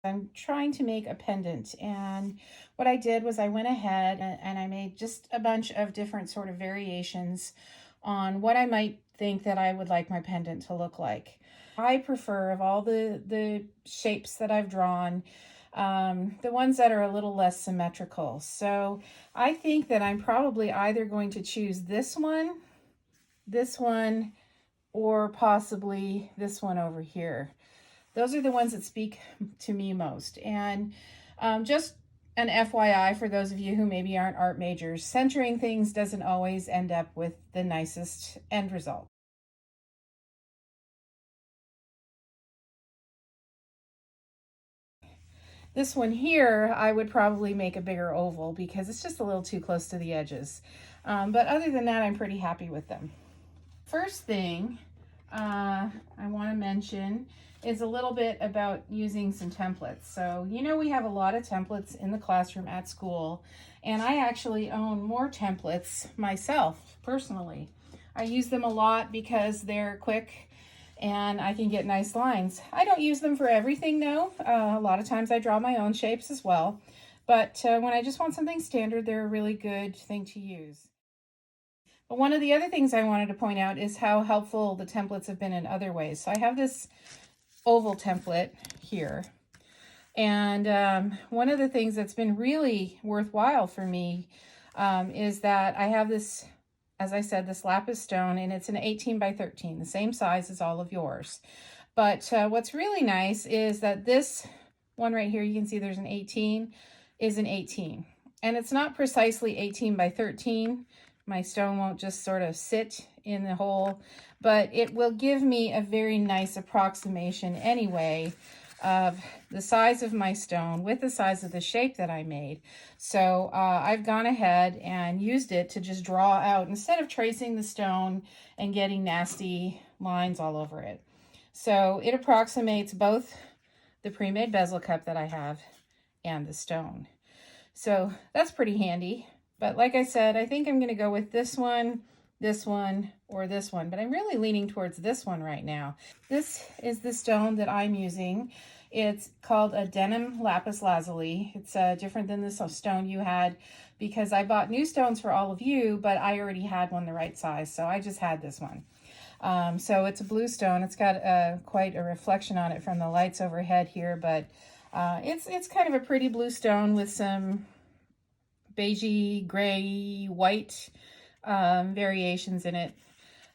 I'm trying to make a pendant, and what I did was I went ahead and I made just a bunch of different sort of variations on what I might think that I would like my pendant to look like. I prefer, of all the shapes that I've drawn, the ones that are a little less symmetrical. So I think that I'm probably either going to choose this one, or possibly this one over here. Those are the ones that speak to me most. And just an FYI for those of you who maybe aren't art majors, centering things doesn't always end up with the nicest end result. This one here, I would probably make a bigger oval because it's just a little too close to the edges. But other than that, I'm pretty happy with them. First thing I want to mention is a little bit about using some templates. So, you know, we have a lot of templates in the classroom at school, and I actually own more templates myself personally. I use them a lot because they're quick and I can get nice lines. I don't use them for everything though. A lot of times I draw my own shapes as well, but when I just want something standard, they're a really good thing to use. But one of the other things I wanted to point out is how helpful the templates have been in other ways. So I have this oval template here, and one of the things that's been really worthwhile for me is that I have this, as I said, this lapis stone, and it's an 18 by 13, the same size as all of yours. But what's really nice is that this one right here, you can see there's an 18, is an 18. And it's not precisely 18 by 13. My stone won't just sort of sit in the hole, but it will give me a very nice approximation anyway of the size of my stone with the size of the shape that I made. So I've gone ahead and used it to just draw out instead of tracing the stone and getting nasty lines all over it. So it approximates both the pre-made bezel cup that I have and the stone. So that's pretty handy. But like I said, I think I'm going to go with this one, or this one. But I'm really leaning towards this one right now. This is the stone that I'm using. It's called a denim lapis lazuli. It's different than the stone you had because I bought new stones for all of you, but I already had one the right size, so I just had this one. So it's a blue stone. It's got quite a reflection on it from the lights overhead here, but it's kind of a pretty blue stone with some beigey, gray, white variations in it.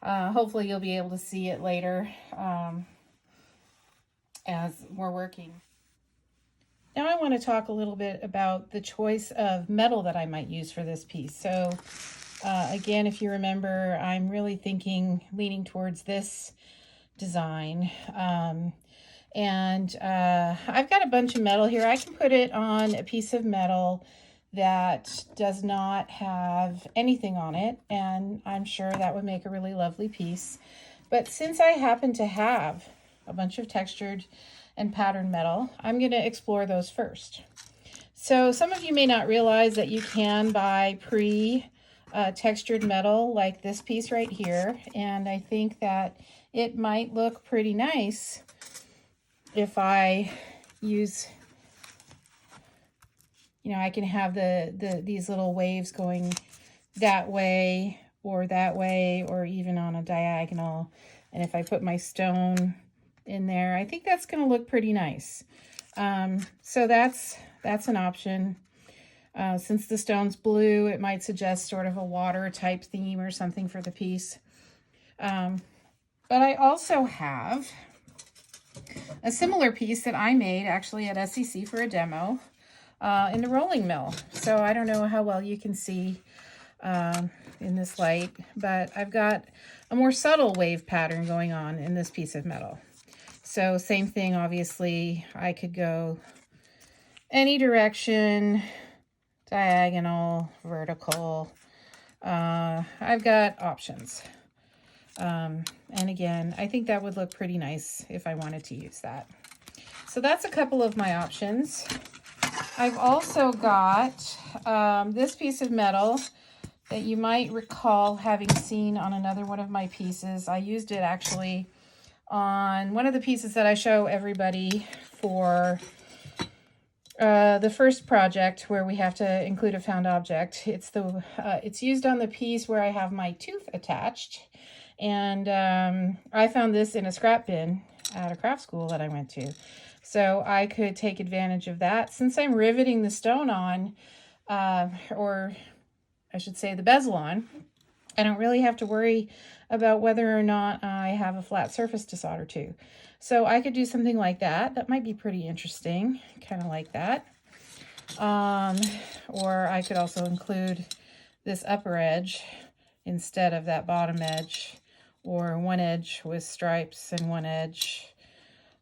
Hopefully you'll be able to see it later as we're working. Now I want to talk a little bit about the choice of metal that I might use for this piece. So again, if you remember, I'm really leaning towards this design. And I've got a bunch of metal here. I can put it on a piece of metal that does not have anything on it, and I'm sure that would make a really lovely piece. But since I happen to have a bunch of textured and patterned metal, I'm going to explore those first. So some of you may not realize that you can buy textured metal like this piece right here, and I think that it might look pretty nice if I use, you know, I can have these little waves going that way, or even on a diagonal. And if I put my stone in there, I think that's going to look pretty nice. So that's an option. Since the stone's blue, it might suggest sort of a water type theme or something for the piece. But I also have a similar piece that I made actually at SEC for a demo in the rolling mill. So I don't know how well you can see in this light, but I've got a more subtle wave pattern going on in this piece of metal. So same thing, obviously, I could go any direction, diagonal, vertical. I've got options. And again, I think that would look pretty nice if I wanted to use that. So that's a couple of my options. I've also got this piece of metal that you might recall having seen on another one of my pieces. I used it actually on one of the pieces that I show everybody for the first project where we have to include a found object. It's used on the piece where I have my tooth attached. And I found this in a scrap bin at a craft school that I went to. So I could take advantage of that. Since I'm riveting the stone on, or I should say the bezel on, I don't really have to worry about whether or not I have a flat surface to solder to. So I could do something like that. That might be pretty interesting, kind of like that. Or I could also include this upper edge instead of that bottom edge, or one edge with stripes and one edge.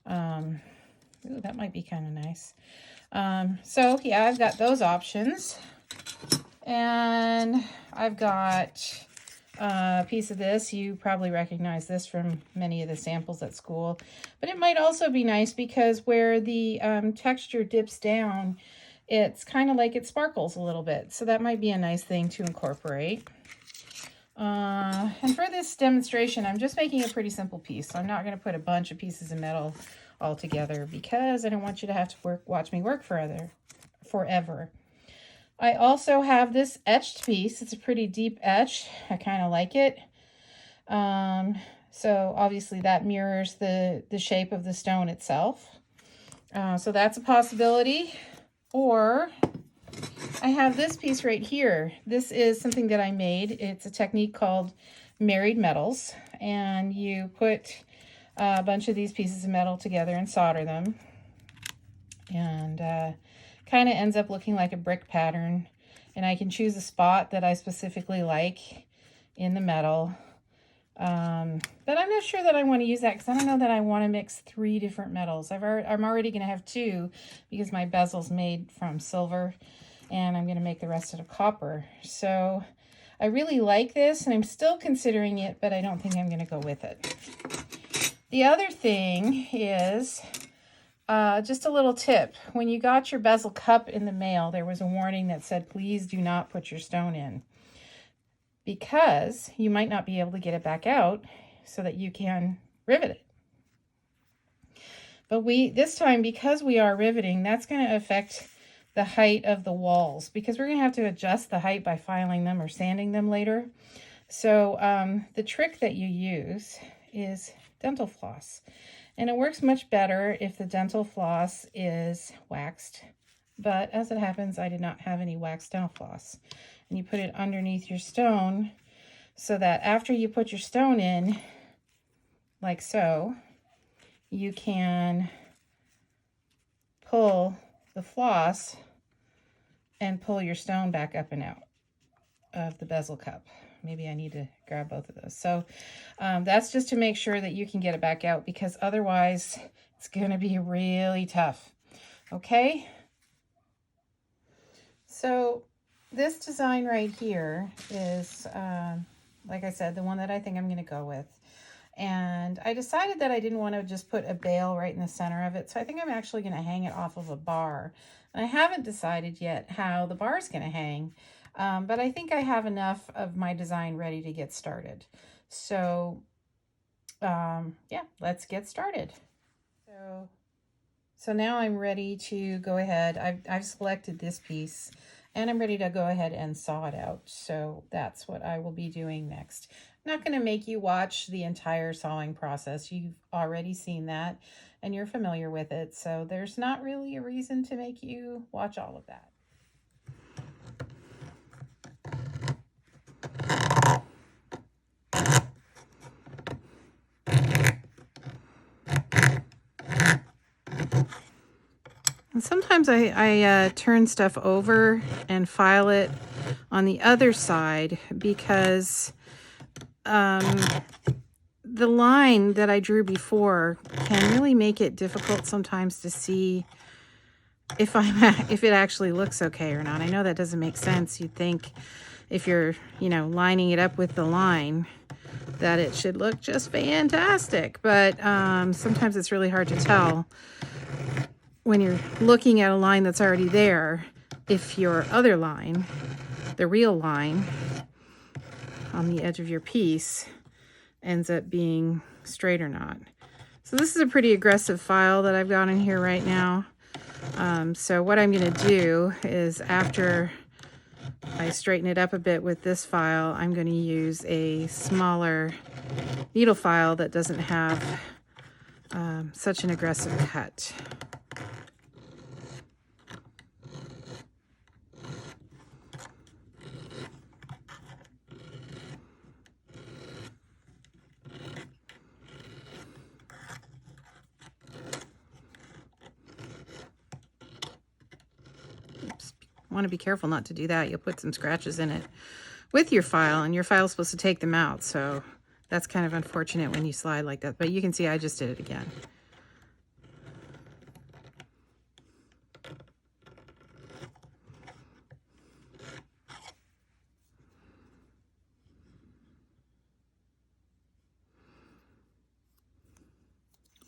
Ooh, that might be kind of nice. So yeah, I've got those options. And I've got a piece of this. You probably recognize this from many of the samples at school. But it might also be nice because where the texture dips down, it's kind of like it sparkles a little bit. So that might be a nice thing to incorporate. And for this demonstration, I'm just making a pretty simple piece. So I'm not going to put a bunch of pieces of metal all together because I don't want you to have to watch me work forever. I also have this etched piece. It's a pretty deep etch. I kind of like it. So obviously that mirrors the shape of the stone itself. So that's a possibility. Or I have this piece right here. This is something that I made. It's a technique called married metals. And you put a bunch of these pieces of metal together and solder them. And kind of ends up looking like a brick pattern. And I can choose a spot that I specifically like in the metal. But I'm not sure that I want to use that because I don't know that I want to mix 3 different metals. I'm already going to have 2 because my bezel's made from silver and I'm going to make the rest out of copper. So I really like this and I'm still considering it, but I don't think I'm going to go with it. The other thing is just a little tip. When you got your bezel cup in the mail, there was a warning that said, please do not put your stone in, because you might not be able to get it back out so that you can rivet it. But this time, because we are riveting, that's going to affect the height of the walls, because we're going to have to adjust the height by filing them or sanding them later. So the trick that you use is dental floss. And it works much better if the dental floss is waxed. But as it happens, I did not have any waxed dental floss. And you put it underneath your stone so that after you put your stone in, like so, you can pull the floss and pull your stone back up and out of the bezel cup. Maybe I need to grab both of those. So that's just to make sure that you can get it back out, because otherwise it's going to be really tough. Okay. So this design right here is, like I said, the one that I think I'm going to go with. And I decided that I didn't want to just put a bail right in the center of it. So I think I'm actually going to hang it off of a bar. And I haven't decided yet how the bar is going to hang. But I think I have enough of my design ready to get started. So, yeah, let's get started. So now I'm ready to go ahead. I've selected this piece and I'm ready to go ahead and saw it out. So that's what I will be doing next. I'm not going to make you watch the entire sawing process. You've already seen that and you're familiar with it. So there's not really a reason to make you watch all of that. And sometimes I turn stuff over and file it on the other side because the line that I drew before can really make it difficult sometimes to see if it actually looks okay or not. I know that doesn't make sense. You'd think if you're, lining it up with the line that it should look just fantastic, but sometimes it's really hard to tell when you're looking at a line that's already there, if your other line, the real line on the edge of your piece, ends up being straight or not. So this is a pretty aggressive file that I've got in here right now. So what I'm going to do is, after I straighten it up a bit with this file, I'm going to use a smaller needle file that doesn't have such an aggressive cut. Oops. Want to be careful not to do that. You'll put some scratches in it with your file, and your file is supposed to take them out, so that's kind of unfortunate when you slide like that. But you can see I just did it again.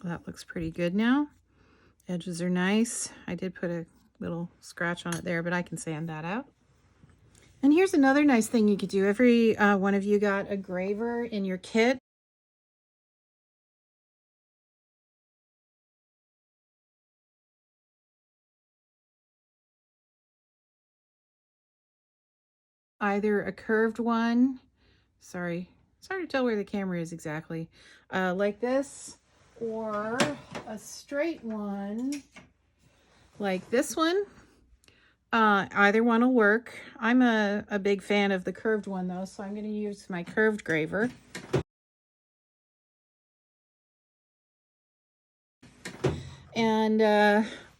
Well, that looks pretty good now. Edges are nice. I did put a little scratch on it there, but I can sand that out. And here's another nice thing you could do. Every one of you got a graver in your kit. Either a curved one, sorry, it's hard to tell where the camera is exactly, like this, or a straight one like this one. Either one will work. I'm a big fan of the curved one though, so I'm going to use my curved graver. And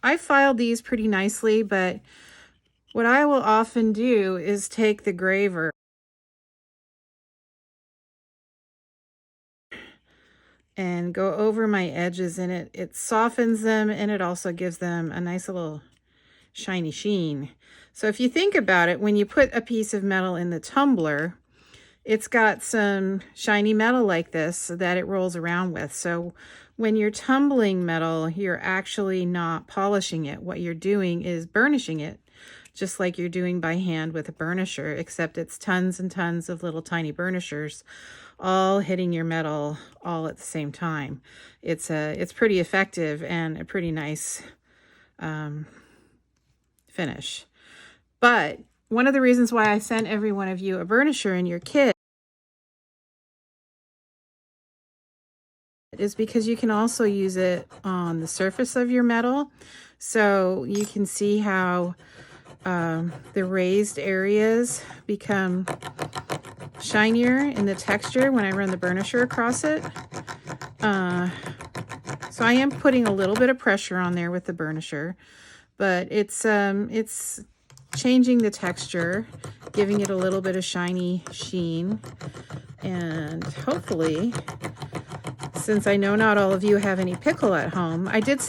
I filed these pretty nicely, but what I will often do is take the graver and go over my edges, and it softens them, and it also gives them a nice little shiny sheen. So if you think about it, when you put a piece of metal in the tumbler, it's got some shiny metal like this so that it rolls around with. So when you're tumbling metal, you're actually not polishing it. What you're doing is burnishing it, just like you're doing by hand with a burnisher, except it's tons and tons of little tiny burnishers all hitting your metal all at the same time. It's pretty effective and a pretty nice finish. But one of the reasons why I sent every one of you a burnisher in your kit is because you can also use it on the surface of your metal. So you can see how the raised areas become shinier in the texture when I run the burnisher across it. So I am putting a little bit of pressure on there with the burnisher, but it's changing the texture, giving it a little bit of shiny sheen, and hopefully, since I know not all of you have any pickle at home, I did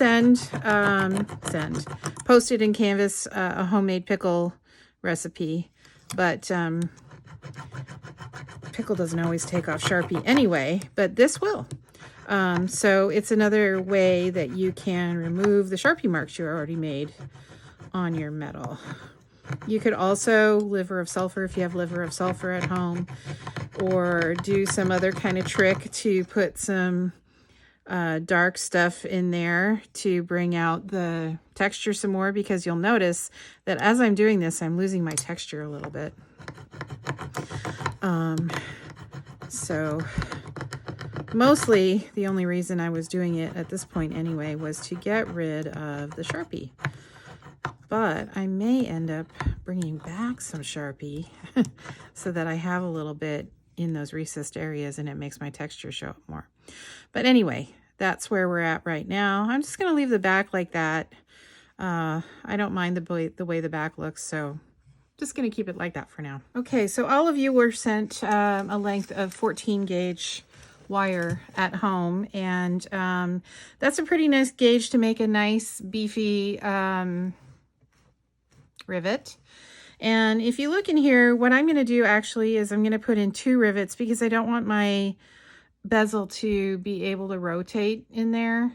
posted in Canvas a homemade pickle recipe, but pickle doesn't always take off Sharpie anyway, but this will. So it's another way that you can remove the Sharpie marks you already made on your metal. You could also liver of sulfur if you have liver of sulfur at home, or do some other kind of trick to put some dark stuff in there to bring out the texture some more, because you'll notice that as I'm doing this, I'm losing my texture a little bit. So mostly the only reason I was doing it at this point anyway was to get rid of the Sharpie. But I may end up bringing back some Sharpie so that I have a little bit in those recessed areas and it makes my texture show up more. But anyway, that's where we're at right now. I'm just going to leave the back like that. I don't mind the way the back looks, so just going to keep it like that for now. Okay, so all of you were sent a length of 14 gauge wire at home, and that's a pretty nice gauge to make a nice beefy rivet. And if you look in here, what I'm going to do actually is I'm going to put in 2 rivets because I don't want my bezel to be able to rotate in there.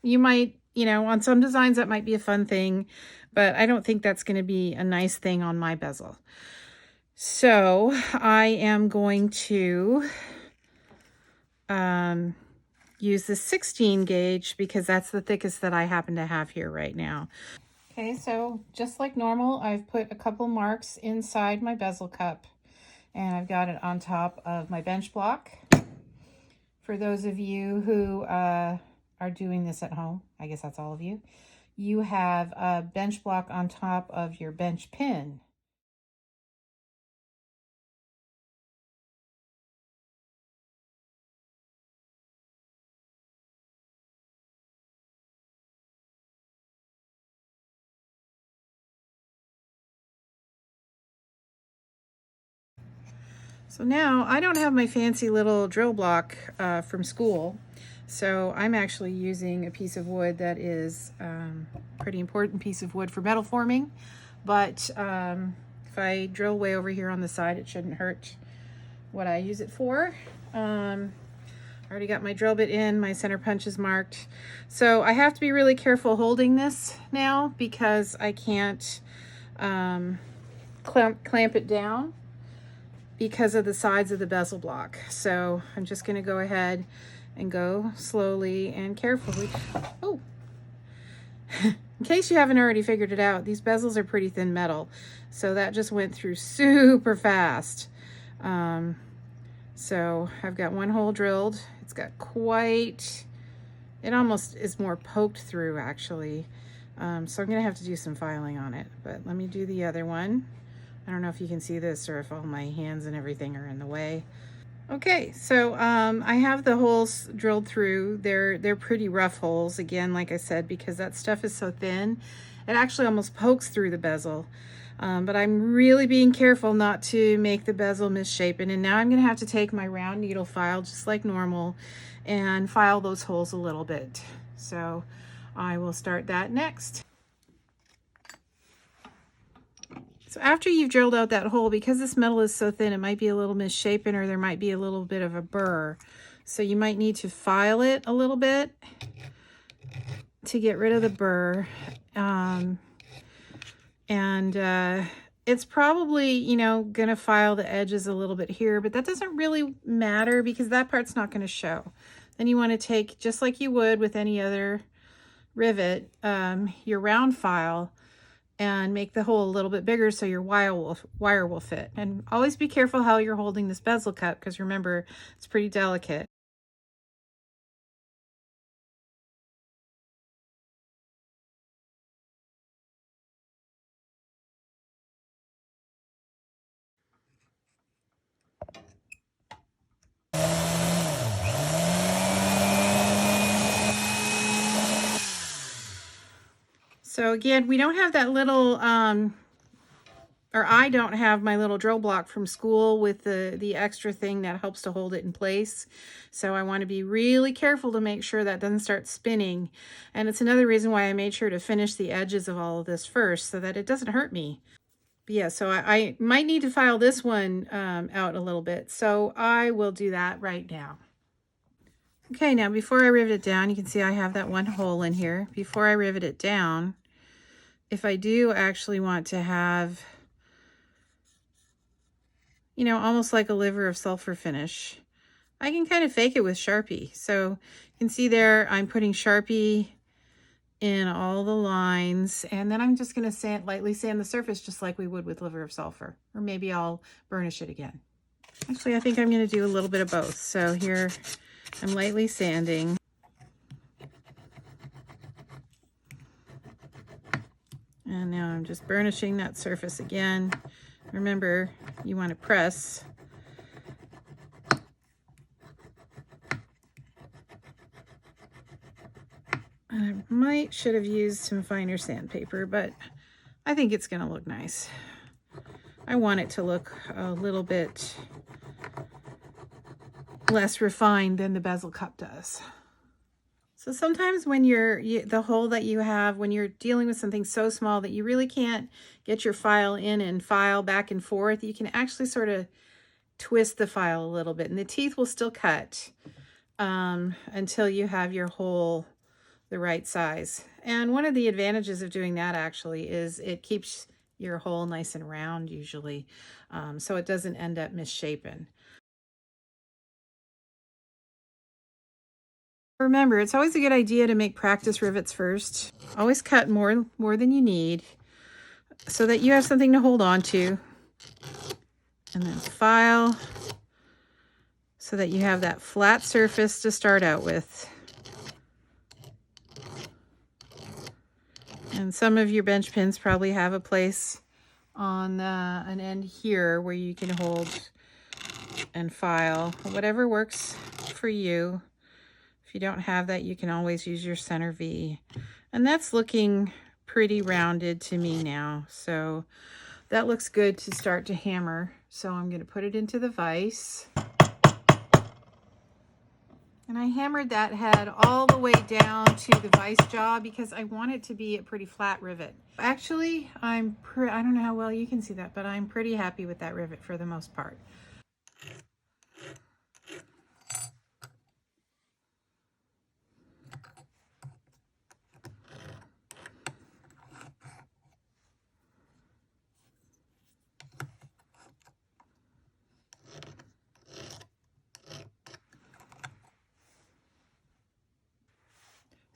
You might, on some designs that might be a fun thing, but I don't think that's going to be a nice thing on my bezel. So I am going to use the 16 gauge because that's the thickest that I happen to have here right now. Okay, so just like normal, I've put a couple marks inside my bezel cup, and I've got it on top of my bench block. For those of you who are doing this at home, I guess that's all of you, you have a bench block on top of your bench pin. So now I don't have my fancy little drill block from school. So I'm actually using a piece of wood that is pretty important piece of wood for metal forming. But if I drill way over here on the side, it shouldn't hurt what I use it for. I already got my drill bit in, my center punch is marked. So I have to be really careful holding this now because I can't clamp it down because of the sides of the bezel block. So I'm just going to go ahead and go slowly and carefully. Oh, in case you haven't already figured it out, these bezels are pretty thin metal. So that just went through super fast. So I've got one hole drilled. It's got quite, it almost is more poked through actually. So I'm going to have to do some filing on it, but let me do the other one. I don't know if you can see this or if all my hands and everything are in the way. Okay, so I have the holes drilled through. They're pretty rough holes, again, like I said, because that stuff is so thin. It actually almost pokes through the bezel. But I'm really being careful not to make the bezel misshapen. And now I'm going to have to take my round needle file, just like normal, and file those holes a little bit. So I will start that next. So after you've drilled out that hole, because this metal is so thin, it might be a little misshapen or there might be a little bit of a burr. So you might need to file it a little bit to get rid of the burr. It's probably, you know, going to file the edges a little bit here, but that doesn't really matter because that part's not going to show. Then you want to take, just like you would with any other rivet, your round file, and make the hole a little bit bigger so your wire will fit. And always be careful how you're holding this bezel cup because remember, it's pretty delicate. So again, we don't have that little, or I don't have my little drill block from school with the extra thing that helps to hold it in place. So I want to be really careful to make sure that doesn't start spinning. And it's another reason why I made sure to finish the edges of all of this first so that it doesn't hurt me. But yeah, so I might need to file this one out a little bit. So I will do that right now. Okay, now before I rivet it down, you can see I have that one hole in here. Before I rivet it down, if I do actually want to have, you know, almost like a liver of sulfur finish, I can kind of fake it with Sharpie. So you can see there, I'm putting Sharpie in all the lines, and then I'm just going to lightly sand the surface just like we would with liver of sulfur, or maybe I'll burnish it again. Actually, I think I'm going to do a little bit of both. So here, I'm lightly sanding. And now I'm just burnishing that surface again. Remember, you want to press. And I should have used some finer sandpaper, but I think it's going to look nice. I want it to look a little bit less refined than the bezel cup does. So sometimes when the hole that you have, when you're dealing with something so small that you really can't get your file in and file back and forth, you can actually sort of twist the file a little bit and the teeth will still cut until you have your hole the right size. And one of the advantages of doing that actually is it keeps your hole nice and round usually, so it doesn't end up misshapen. Remember, it's always a good idea to make practice rivets first. Always cut more than you need so that you have something to hold on to. And then file so that you have that flat surface to start out with. And some of your bench pins probably have a place on an end here where you can hold and file. Whatever works for you. If you don't have that, you can always use your center V. And that's looking pretty rounded to me now. So that looks good to start to hammer. So I'm going to put it into the vise. And I hammered that head all the way down to the vise jaw because I want it to be a pretty flat rivet. Actually, I don't know how well you can see that, but I'm pretty happy with that rivet for the most part.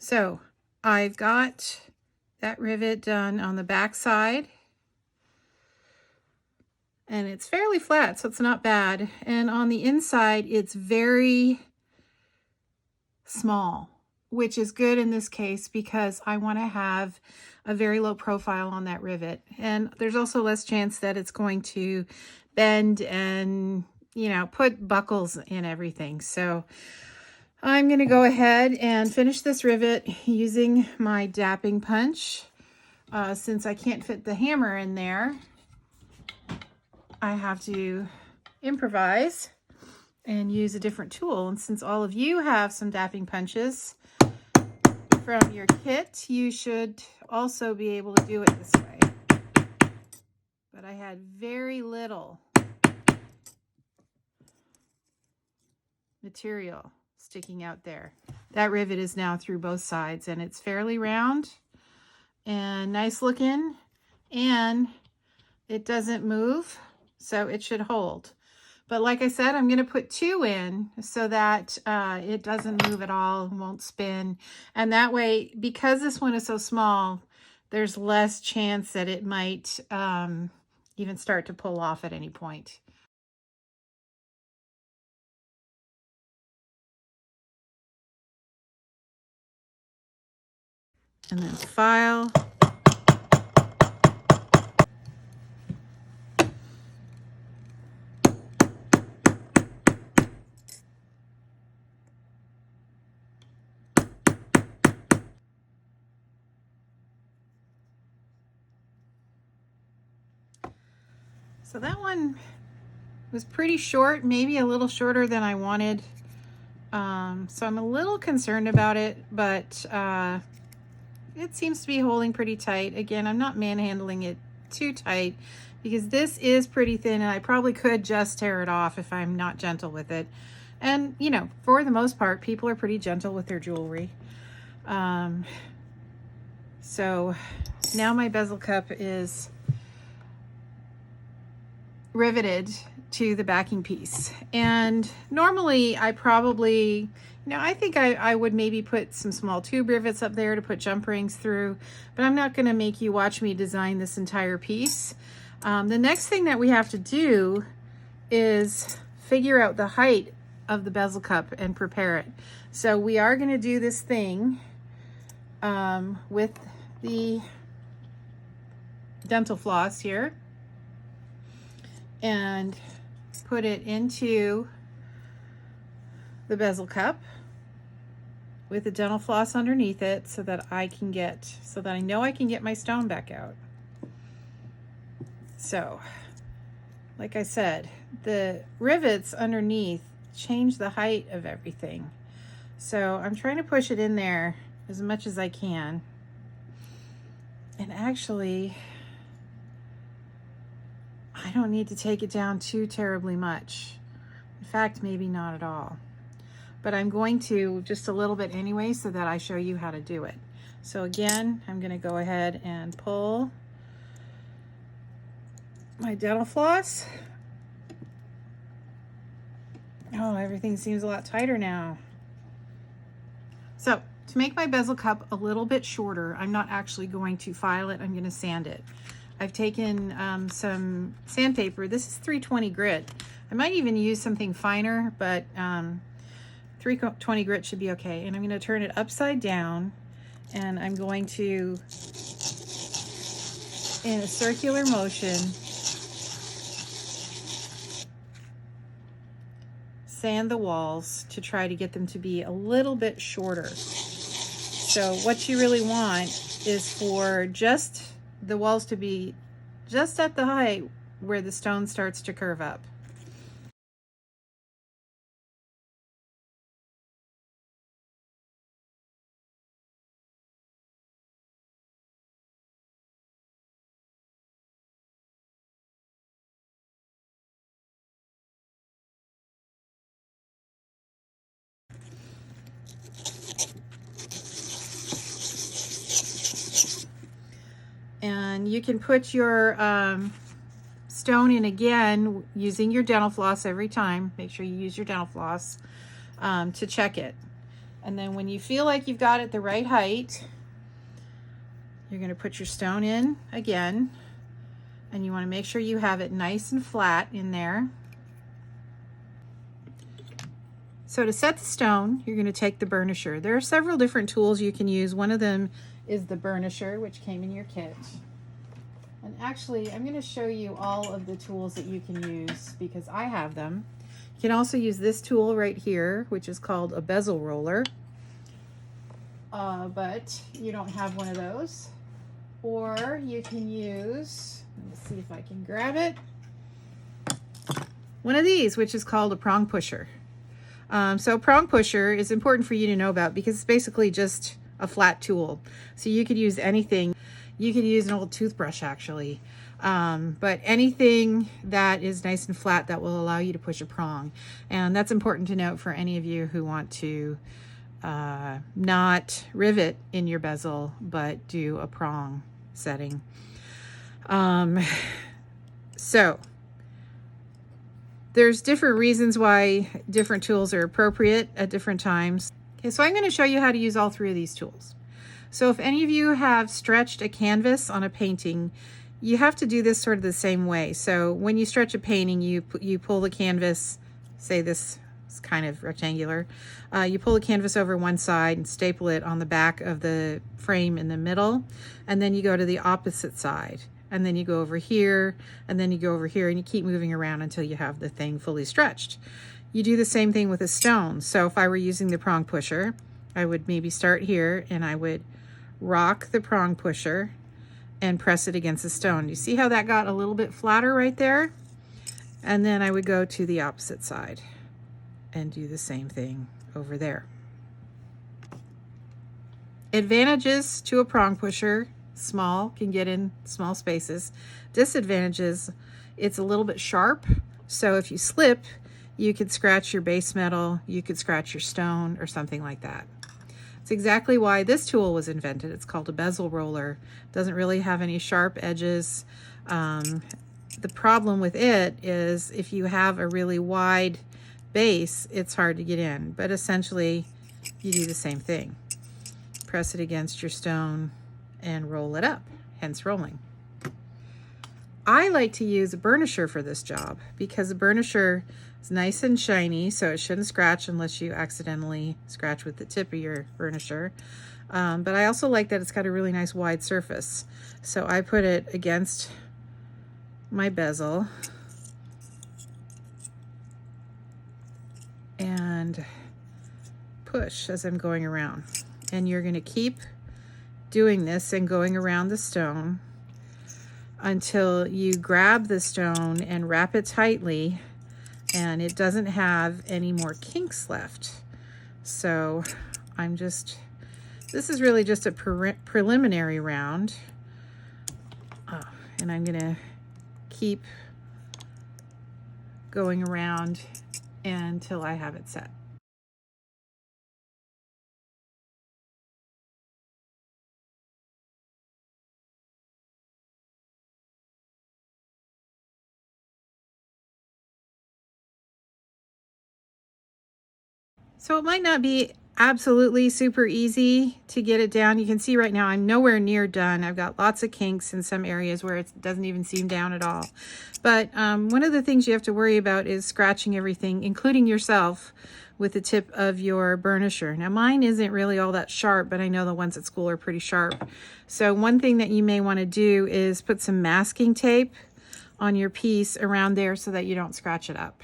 So I've got that rivet done on the back side, and it's fairly flat, so it's not bad. And on the inside, it's very small, which is good in this case because I want to have a very low profile on that rivet. And there's also less chance that it's going to bend and, you know, put buckles in everything. So I'm going to go ahead and finish this rivet using my dapping punch. Since I can't fit the hammer in there, I have to improvise and use a different tool. And since all of you have some dapping punches from your kit, you should also be able to do it this way. But I had very little material sticking out there. That rivet is now through both sides, and it's fairly round and nice looking, and it doesn't move, so it should hold. But like I said, I'm going to put 2 in so that it doesn't move at all and won't spin. And that way, because this one is so small, there's less chance that it might even start to pull off at any point. And then file. So that one was pretty short, maybe a little shorter than I wanted. So I'm a little concerned about it, but it seems to be holding pretty tight. Again, I'm not manhandling it too tight because this is pretty thin, and I probably could just tear it off if I'm not gentle with it. And, you know, for the most part, people are pretty gentle with their jewelry. So now my bezel cup is riveted to the backing piece. And normally I probably, you know, I think I would maybe put some small tube rivets up there to put jump rings through, but I'm not going to make you watch me design this entire piece. The next thing that we have to do is figure out the height of the bezel cup and prepare it. So we are going to do this thing with the dental floss here and put it into the bezel cup with the dental floss underneath it so that I know I can get my stone back out. So, like I said, the rivets underneath change the height of everything. So I'm trying to push it in there as much as I can. And actually, I don't need to take it down too terribly much. In fact, maybe not at all. But I'm going to just a little bit anyway so that I show you how to do it. So again, I'm going to go ahead and pull my dental floss. Oh, everything seems a lot tighter now. So to make my bezel cup a little bit shorter, I'm not actually going to file it, I'm going to sand it. I've taken some sandpaper. This is 320 grit. I might even use something finer, but 320 grit should be okay. And I'm going to turn it upside down, and I'm going to, in a circular motion, sand the walls to try to get them to be a little bit shorter. So what you really want is for just the walls to be just at the height where the stone starts to curve up. And you can put your stone in again using your dental floss every time. Make sure you use your dental floss to check it. And then when you feel like you've got it the right height, you're going to put your stone in again, and you want to make sure you have it nice and flat in there. So to set the stone, you're going to take the burnisher. There are several different tools you can use. One of them is the burnisher, which came in your kit. And actually, I'm going to show you all of the tools that you can use because I have them. You can also use this tool right here, which is called a bezel roller. But you don't have one of those. Or you can use, let me see if I can grab it, one of these, which is called a prong pusher. So prong pusher is important for you to know about because it's basically just a flat tool. So you could use anything. You could use an old toothbrush actually, but anything that is nice and flat that will allow you to push a prong. And that's important to note for any of you who want to not rivet in your bezel, but do a prong setting. So there's different reasons why different tools are appropriate at different times. Okay, so I'm going to show you how to use all three of these tools. So if any of you have stretched a canvas on a painting, you have to do this sort of the same way. So when you stretch a painting, you pull the canvas, say this is kind of rectangular, you pull the canvas over one side and staple it on the back of the frame in the middle, and then you go to the opposite side. And then you go over here, and then you go over here, and you keep moving around until you have the thing fully stretched. You do the same thing with a stone. So if I were using the prong pusher, I would maybe start here, and I would rock the prong pusher and press it against the stone. You see how that got a little bit flatter right there? And then I would go to the opposite side and do the same thing over there. Advantages to a prong pusher: small, can get in small spaces. Disadvantages: it's a little bit sharp, so if you slip, you could scratch your base metal, you could scratch your stone or something like that. It's exactly why this tool was invented. It's called a bezel roller. It doesn't really have any sharp edges. The problem with it is if you have a really wide base, it's hard to get in, but essentially you do the same thing. Press it against your stone and roll it up, hence rolling. I like to use a burnisher for this job because a burnisher is nice and shiny, so it shouldn't scratch unless you accidentally scratch with the tip of your burnisher. But I also like that it's got a really nice wide surface. So I put it against my bezel and push as I'm going around. And you're going to keep doing this and going around the stone until you grab the stone and wrap it tightly and it doesn't have any more kinks left. So this is really just a preliminary round. And I'm gonna keep going around until I have it set. So it might not be absolutely super easy to get it down. You can see right now I'm nowhere near done. I've got lots of kinks in some areas where it doesn't even seem down at all. But one of the things you have to worry about is scratching everything, including yourself, with the tip of your burnisher. Now mine isn't really all that sharp, but I know the ones at school are pretty sharp. So one thing that you may want to do is put some masking tape on your piece around there so that you don't scratch it up.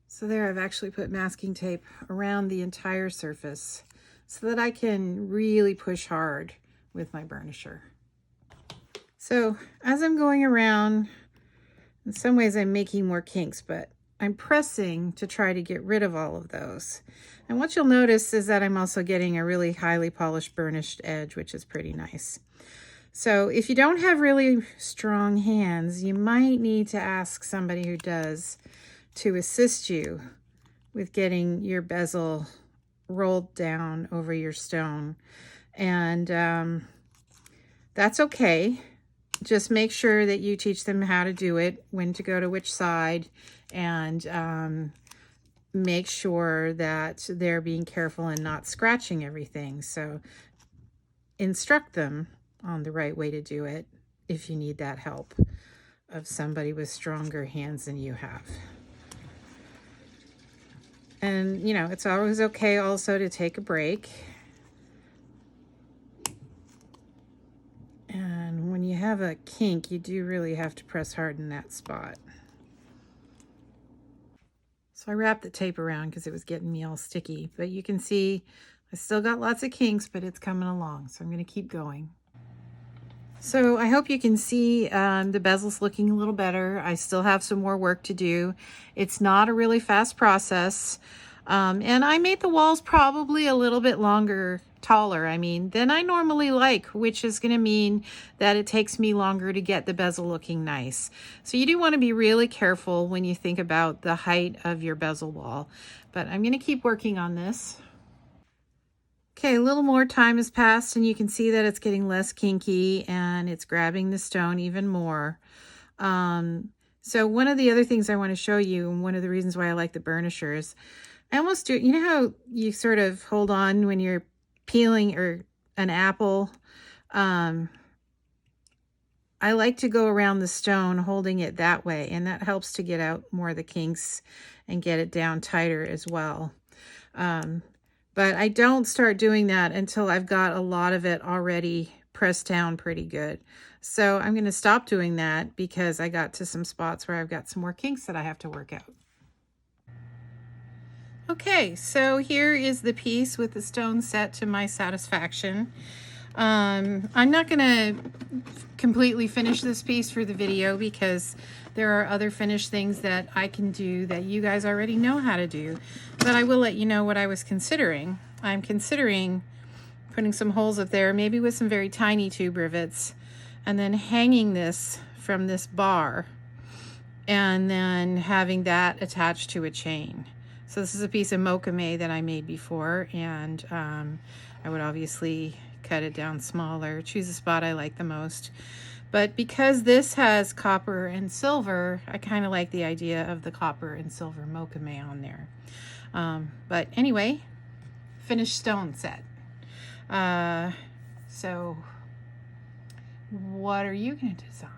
So there, I've actually put masking tape around the entire surface so that I can really push hard with my burnisher. So as I'm going around, in some ways I'm making more kinks, but I'm pressing to try to get rid of all of those. And what you'll notice is that I'm also getting a really highly polished burnished edge, which is pretty nice. So if you don't have really strong hands, you might need to ask somebody who does to assist you with getting your bezel rolled down over your stone. And that's okay. Just make sure that you teach them how to do it, when to go to which side, and make sure that they're being careful and not scratching everything. So instruct them on the right way to do it if you need that help of somebody with stronger hands than you have. And, you know, it's always okay also to take a break. And when you have a kink, you do really have to press hard in that spot. So I wrapped the tape around because it was getting me all sticky. But you can see I still got lots of kinks, but it's coming along. So I'm going to keep going. So I hope you can see the bezel's looking a little better. I still have some more work to do. It's not a really fast process. And I made the walls probably a little bit longer, taller, than I normally like, which is going to mean that it takes me longer to get the bezel looking nice. So you do want to be really careful when you think about the height of your bezel wall. But I'm going to keep working on this. Okay, a little more time has passed and you can see that it's getting less kinky and it's grabbing the stone even more. So one of the other things I want to show you, and one of the reasons why I like the burnisher, is I almost do, you know how you sort of hold on when you're peeling or an apple? I like to go around the stone holding it that way, and that helps to get out more of the kinks and get it down tighter as well. But I don't start doing that until I've got a lot of it already pressed down pretty good. So I'm going to stop doing that because I got to some spots where I've got some more kinks that I have to work out. Okay, so here is the piece with the stone set to my satisfaction. I'm not going to completely finish this piece for the video because there are other finished things that I can do that you guys already know how to do. But I will let you know what I was considering. I'm considering putting some holes up there, maybe with some very tiny tube rivets, and then hanging this from this bar, and then having that attached to a chain. So this is a piece of mocha that I made before, and I would obviously cut it down smaller, choose a spot I like the most. But because this has copper and silver, I kind of like the idea of the copper and silver mocha on there. But anyway, finished stone set. So what are you going to design?